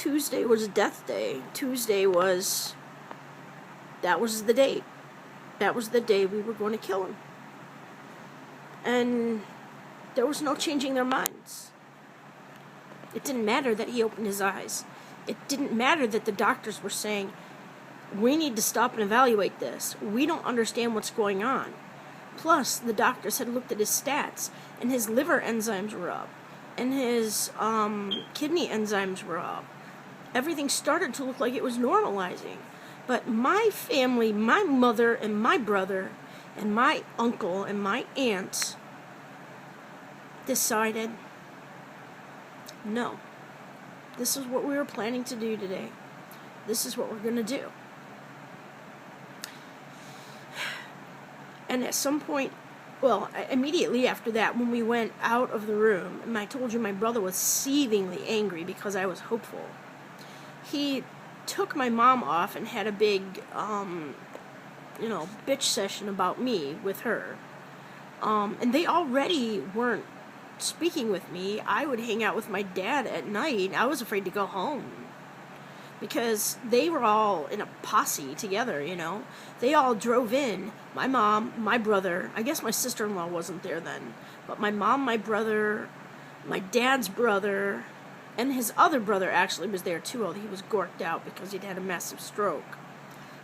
Tuesday was death day. That was the date. That was the day we were going to kill him. And there was no changing their minds. It didn't matter that he opened his eyes. It didn't matter that the doctors were saying, we need to stop and evaluate this. We don't understand what's going on. Plus, the doctors had looked at his stats, and his liver enzymes were up, and his kidney enzymes were up. Everything started to look like it was normalizing. But my family, my mother and my brother and my uncle and my aunt decided, no, this is what we were planning to do today. This is what we're going to do. And at some point, well, immediately after that, when we went out of the room, and I told you my brother was seethingly angry because I was hopeful, he took my mom off and had a big, bitch session about me with her. And they already weren't speaking with me. I would hang out with my dad at night. I was afraid to go home because they were all in a posse together, They all drove in. My mom, my brother, I guess my sister-in-law wasn't there then, but my mom, my brother, my dad's brother, and his other brother actually was there too, although he was gorked out because he'd had a massive stroke.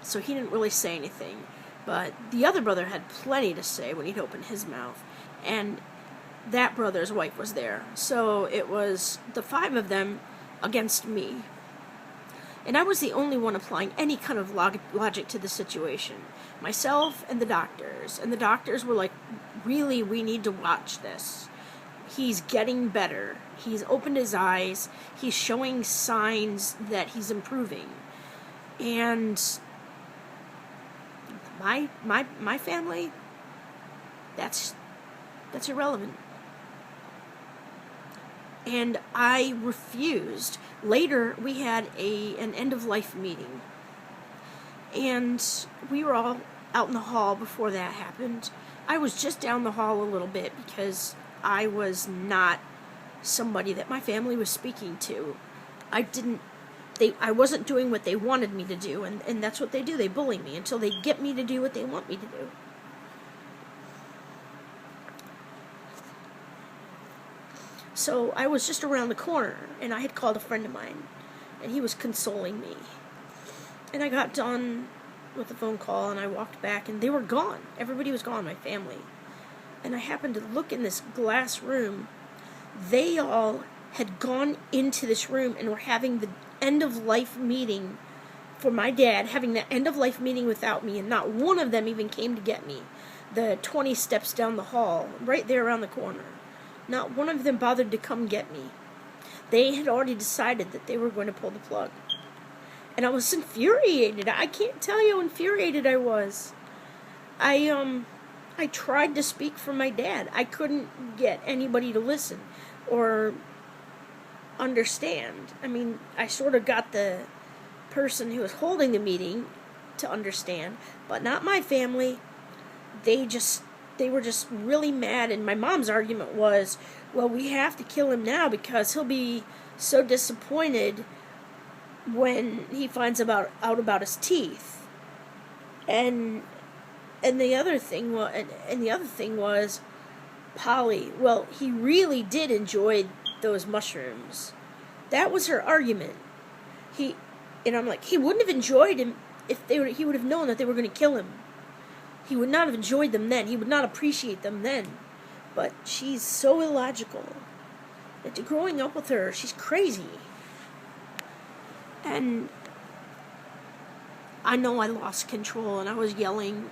So he didn't really say anything. But the other brother had plenty to say when he'd open his mouth. And that brother's wife was there. So it was the 5 of them against me. And I was the only one applying any kind of logic to the situation. Myself and the doctors. And the doctors were like, really, we need to watch this. He's getting better. He's opened his eyes. He's showing signs that he's improving. And my family, that's irrelevant. And I refused. Later, we had an end-of-life meeting. And we were all out in the hall before that happened. I was just down the hall a little bit because I was not somebody that my family was speaking to. I wasn't doing what they wanted me to do, and that's what they do. They bully me until they get me to do what they want me to do. So I was just around the corner, and I had called a friend of mine, and he was consoling me. And I got done with the phone call, and I walked back, and they were gone. Everybody was gone, my family. And I happened to look in this glass room. They all had gone into this room and were having the end-of-life meeting for my dad, having the end-of-life meeting without me, and not one of them even came to get me. The 20 steps down the hall, right there around the corner. Not one of them bothered to come get me. They had already decided that they were going to pull the plug. And I was infuriated. I can't tell you how infuriated I was. I tried to speak for my dad. I couldn't get anybody to listen or understand. I mean, I sort of got the person who was holding the meeting to understand, but not my family. They were just really mad, and my mom's argument was, well, we have to kill him now because he'll be so disappointed when he finds out about his teeth. And the other thing was Polly. Well, he really did enjoy those mushrooms. That was her argument. And I'm like, he wouldn't have enjoyed him if he would have known that they were going to kill him. He would not have enjoyed them then. He would not appreciate them then. But she's so illogical. That growing up with her, she's crazy. And I know I lost control, and I was yelling,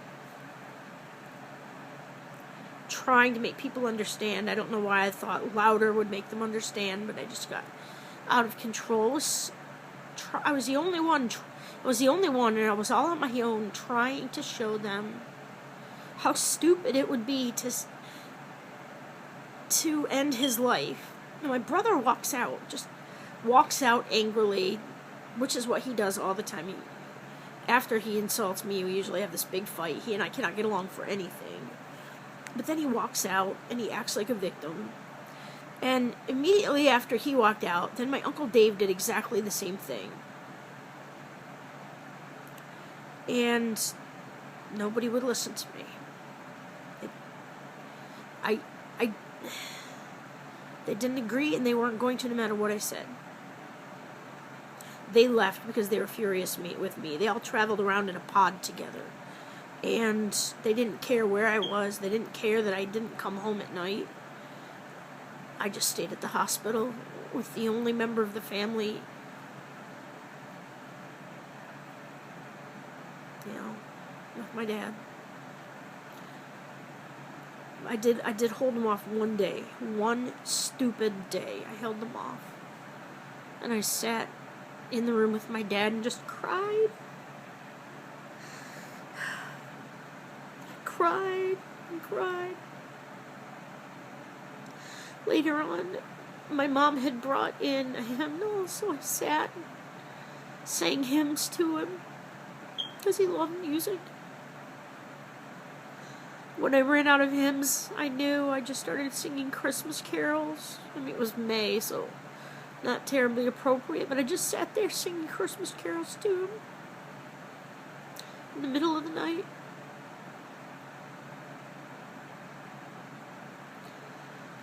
trying to make people understand. I don't know why I thought louder would make them understand, but I just got out of control. I was the only one, and I was all on my own trying to show them how stupid it would be to end his life. And my brother walks out angrily, which is what he does all the time. After he insults me, we usually have this big fight. He and I cannot get along for anything. But then he walks out, and he acts like a victim. And immediately after he walked out, then my Uncle Dave did exactly the same thing. And nobody would listen to me. I, they didn't agree, and they weren't going to no matter what I said. They left because they were furious with me. They all traveled around in a pod together. And they didn't care where I was. They didn't care that I didn't come home at night. I just stayed at the hospital with the only member of the family, with my dad. I did hold him off one day. One stupid day. I held them off. And I sat in the room with my dad and just cried. Cried and cried. Later on, my mom had brought in a hymnal, so I sat and sang hymns to him because he loved music. When I ran out of hymns, I knew. I just started singing Christmas carols. I mean, it was May, so not terribly appropriate, but I just sat there singing Christmas carols to him in the middle of the night.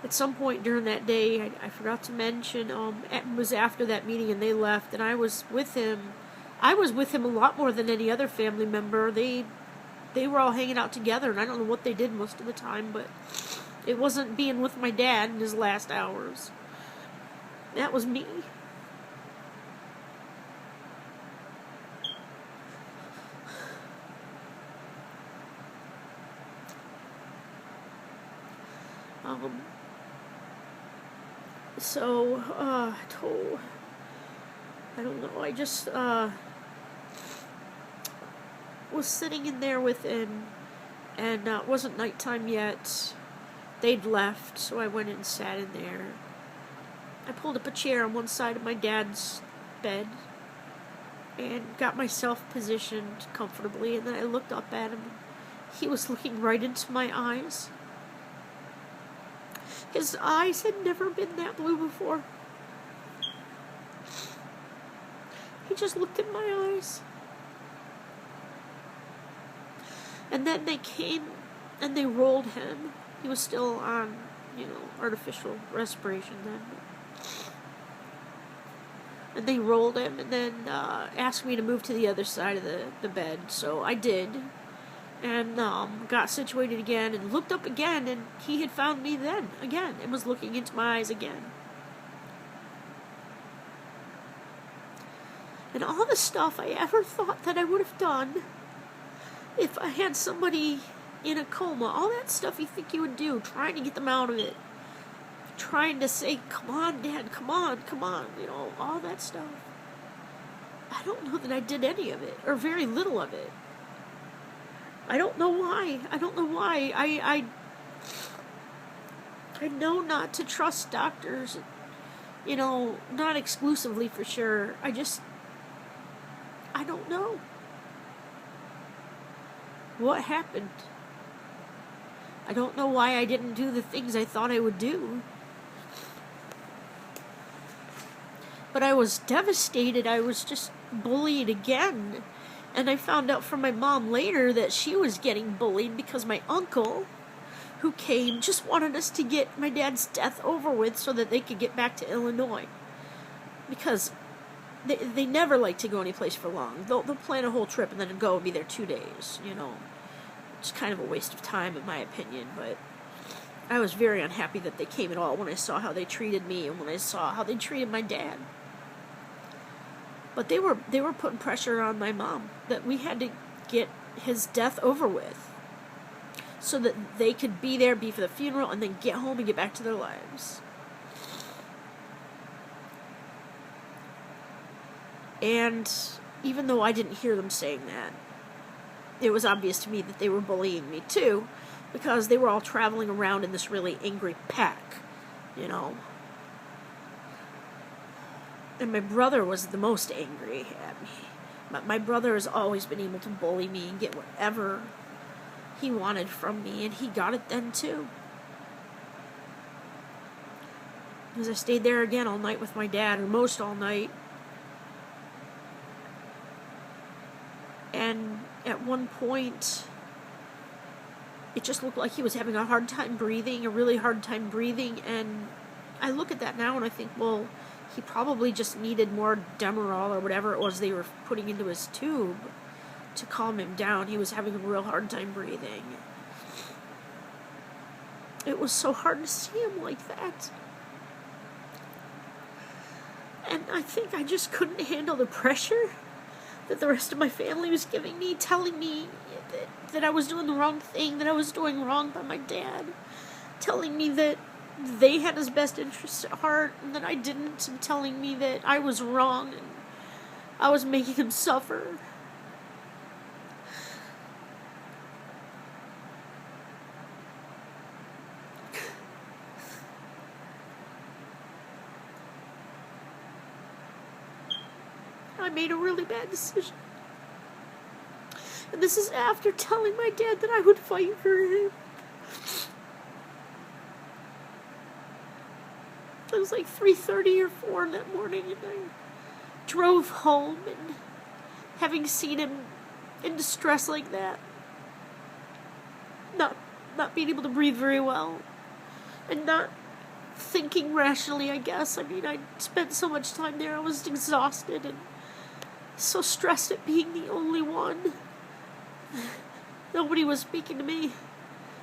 At some point during that day, I forgot to mention, it was after that meeting and they left, and I was with him. I was with him a lot more than any other family member. They were all hanging out together, and I don't know what they did most of the time, but it wasn't being with my dad in his last hours. That was me. I don't know, I just, was sitting in there with him, and it wasn't nighttime yet. They'd left, so I went and sat in there. I pulled up a chair on one side of my dad's bed and got myself positioned comfortably, and then I looked up at him. He was looking right into my eyes. His eyes had never been that blue before. He just looked in my eyes. And then they came and they rolled him. He was still on, artificial respiration then. And they rolled him and then asked me to move to the other side of the bed. So I did. And got situated again and looked up again, and he had found me then again and was looking into my eyes again. And all the stuff I ever thought that I would have done if I had somebody in a coma, all that stuff you think you would do, trying to get them out of it, trying to say, come on, Dad, come on, all that stuff. I don't know that I did any of it, or very little of it. I don't know why. I know not to trust doctors, not exclusively for sure. I don't know. What happened? I don't know why I didn't do the things I thought I would do. But I was devastated. I was just bullied again. And I found out from my mom later that she was getting bullied because my uncle, who came, just wanted us to get my dad's death over with so that they could get back to Illinois. Because they never like to go anyplace for long. They'll plan a whole trip and then go and be there 2 days, It's kind of a waste of time in my opinion, but I was very unhappy that they came at all when I saw how they treated me and when I saw how they treated my dad. But they were putting pressure on my mom that we had to get his death over with so that they could be there, be for the funeral, and then get home and get back to their lives. And even though I didn't hear them saying that, it was obvious to me that they were bullying me too, because they were all traveling around in this really angry pack, And my brother was the most angry at me. But my brother has always been able to bully me and get whatever he wanted from me, and he got it then too. Because I stayed there again all night with my dad, or most all night. And at one point, it just looked like he was having a hard time breathing, a really hard time breathing. And I look at that now and I think, well, he probably just needed more Demerol or whatever it was they were putting into his tube to calm him down. He was having a real hard time breathing. It was so hard to see him like that. And I think I just couldn't handle the pressure that the rest of my family was giving me, telling me that I was doing the wrong thing, that I was doing wrong by my dad, telling me that they had his best interests at heart and that I didn't, and telling me that I was wrong and I was making him suffer. I made a really bad decision. And this is after telling my dad that I would fight for him. It was like 3:30 or 4 that morning, and I drove home, and having seen him in distress like that, not being able to breathe very well, and not thinking rationally, I guess. I mean, I spent so much time there, I was exhausted and so stressed at being the only one. Nobody was speaking to me.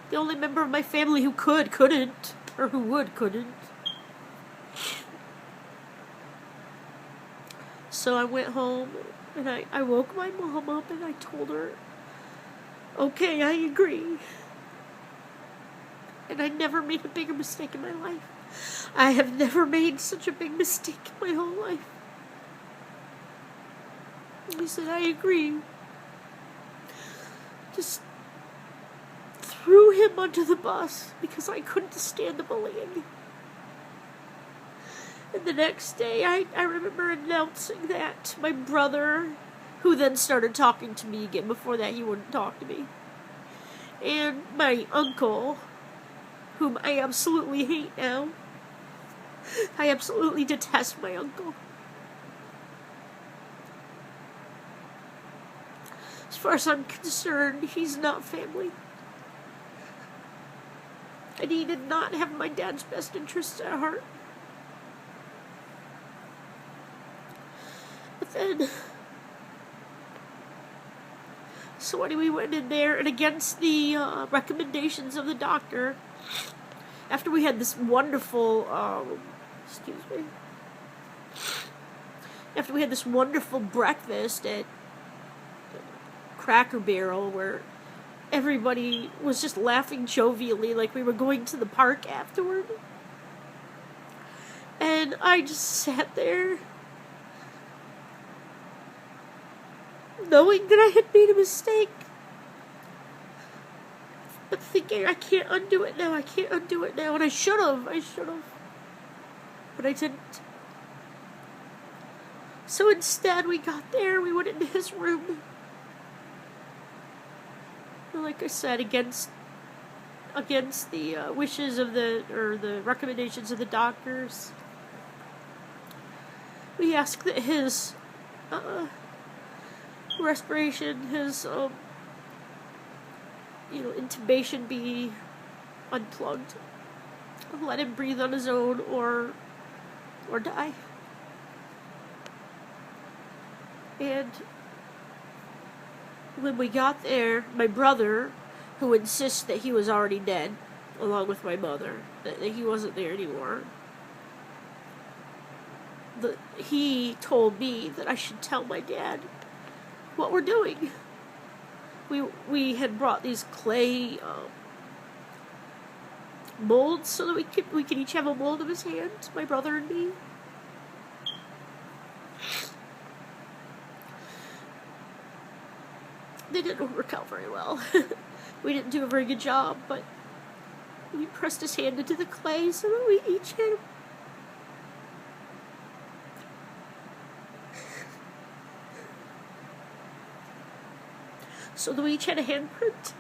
The only member of my family who couldn't, or who couldn't. So I went home, and I woke my mom up, and I told her, okay, I agree. And I never made a bigger mistake in my life. I have never made such a big mistake in my whole life. And I said, I agree. Just threw him under the bus because I couldn't stand the bullying. And the next day, I remember announcing that to my brother, who then started talking to me again. Before that, he wouldn't talk to me. And my uncle, whom I absolutely hate now. I absolutely detest my uncle. As far as I'm concerned, he's not family. And he did not have my dad's best interests at heart. But then, so anyway, we went in there, and against the recommendations of the doctor, after we had this wonderful, after we had this wonderful breakfast at Cracker Barrel, where everybody was just laughing jovially like we were going to the park afterward. And I just sat there, knowing that I had made a mistake, but thinking, I can't undo it now, and I should have, but I didn't. So instead, we got there, we went into his room, and like I said, against the wishes of the recommendations of the doctors, we asked that his respiration, his intubation be unplugged. Let him breathe on his own or die. And when we got there, my brother, who insists that he was already dead, along with my mother, that he wasn't there anymore, he told me that I should tell my dad what we're doing. We had brought these clay molds so that we could each have a mold of his hand, my brother and me. They didn't work out very well. We didn't do a very good job, but we pressed his hand into the clay so that we each had a handprint.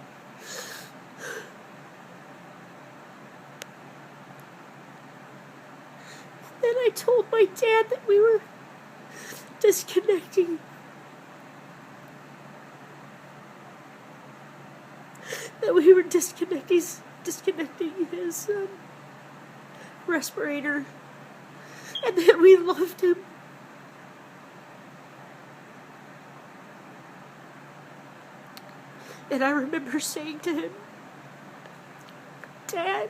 told my dad that we were disconnecting. That we were disconnecting his respirator, and that we loved him. And I remember saying to him, Dad,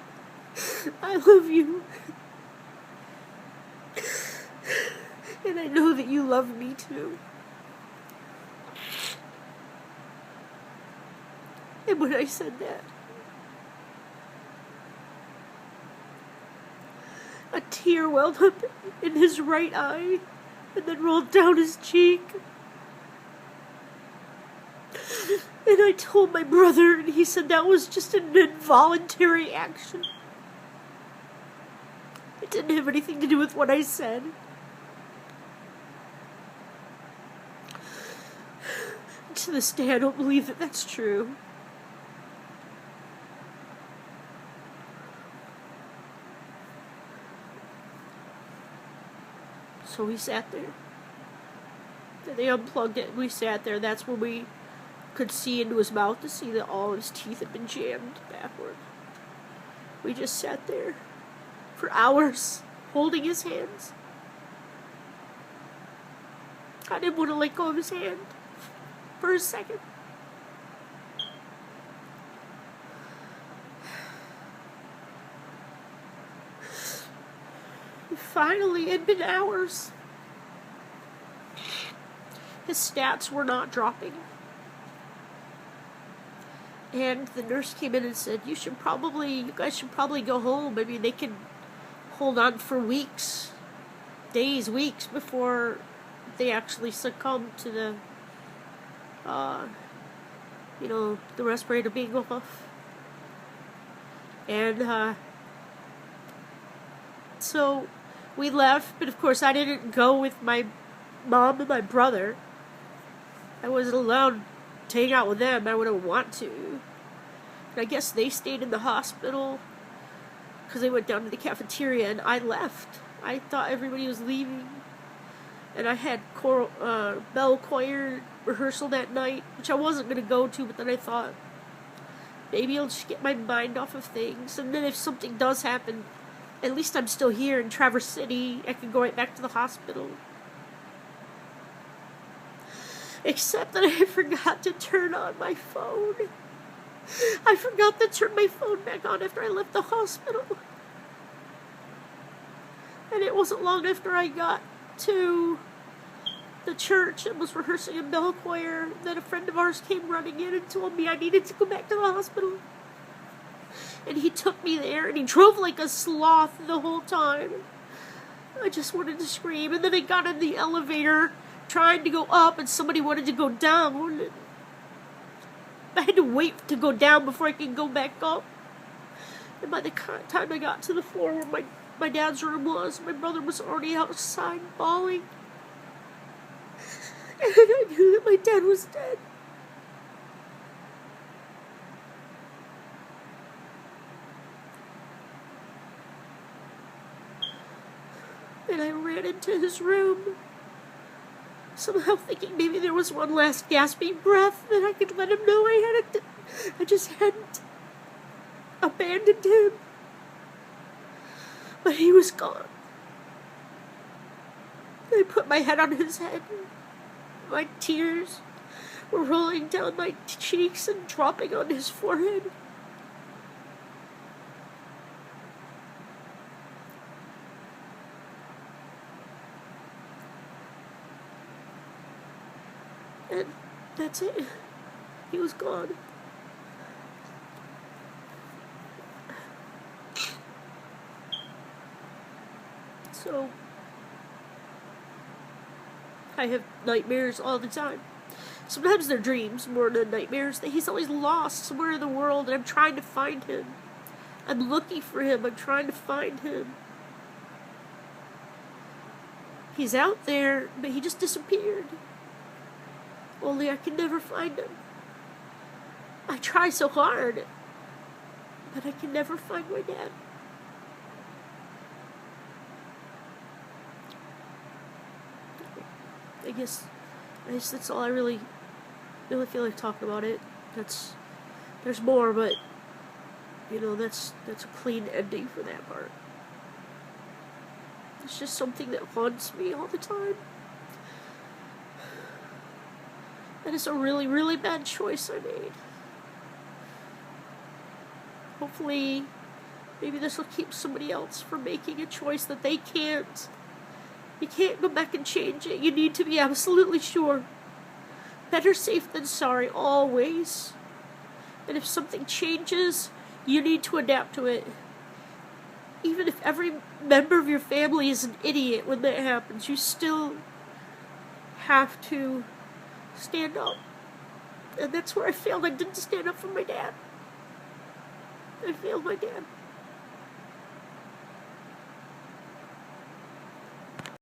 I love you. And I know that you love me too. And when I said that, a tear welled up in his right eye and then rolled down his cheek. And I told my brother, and he said that was just an involuntary action. It didn't have anything to do with what I said. To this day, I don't believe that that's true. So we sat there. They unplugged it. We sat there. That's when we could see into his mouth to see that all his teeth had been jammed backward. We just sat there for hours, holding his hands. I didn't want to let go of his hand for a second. Finally, it had been hours. His stats were not dropping. And the nurse came in and said, you guys should probably go home. I mean, they can hold on for weeks, days, weeks before they actually succumb to the, the respirator being off. And, so we left, but of course I didn't go with my mom and my brother. I wasn't allowed to hang out with them. I wouldn't want to. And I guess they stayed in the hospital because they went down to the cafeteria, and I left. I thought everybody was leaving. And I had bell choir rehearsal that night, which I wasn't going to go to, but then I thought, maybe I'll just get my mind off of things. And then if something does happen, at least I'm still here in Traverse City. I can go right back to the hospital. Except that I forgot to turn on my phone. I forgot to turn my phone back on after I left the hospital. And it wasn't long after I got to the church and was rehearsing in bell choir that a friend of ours came running in and told me I needed to go back to the hospital. And he took me there, and he drove like a sloth the whole time. I just wanted to scream. And then I got in the elevator, trying to go up, and somebody wanted to go down. I had to wait to go down before I could go back up. And by the time I got to the floor where my dad's room was, my brother was already outside bawling. And I knew that my dad was dead. And I ran into his room, somehow thinking maybe there was one last gasping breath that I could let him know I just hadn't abandoned him. But he was gone. I put my head on his head. My tears were rolling down my cheeks and dropping on his forehead. And that's it. He was gone. So, I have nightmares all the time. Sometimes they're dreams more than nightmares. That he's always lost somewhere in the world, and I'm trying to find him. I'm looking for him. I'm trying to find him. He's out there, but he just disappeared. Only I can never find him. I try so hard, but I can never find my dad. I guess that's all I really feel like talking about it. There's more, but that's a clean ending for that part. It's just something that haunts me all the time. And it's a really, really bad choice I made. Hopefully, maybe this will keep somebody else from making a choice that they can't. You can't go back and change it. You need to be absolutely sure. Better safe than sorry, always. And if something changes, you need to adapt to it. Even if every member of your family is an idiot when that happens, you still have to stand up. And that's where I failed. I didn't stand up for my dad. I failed my dad.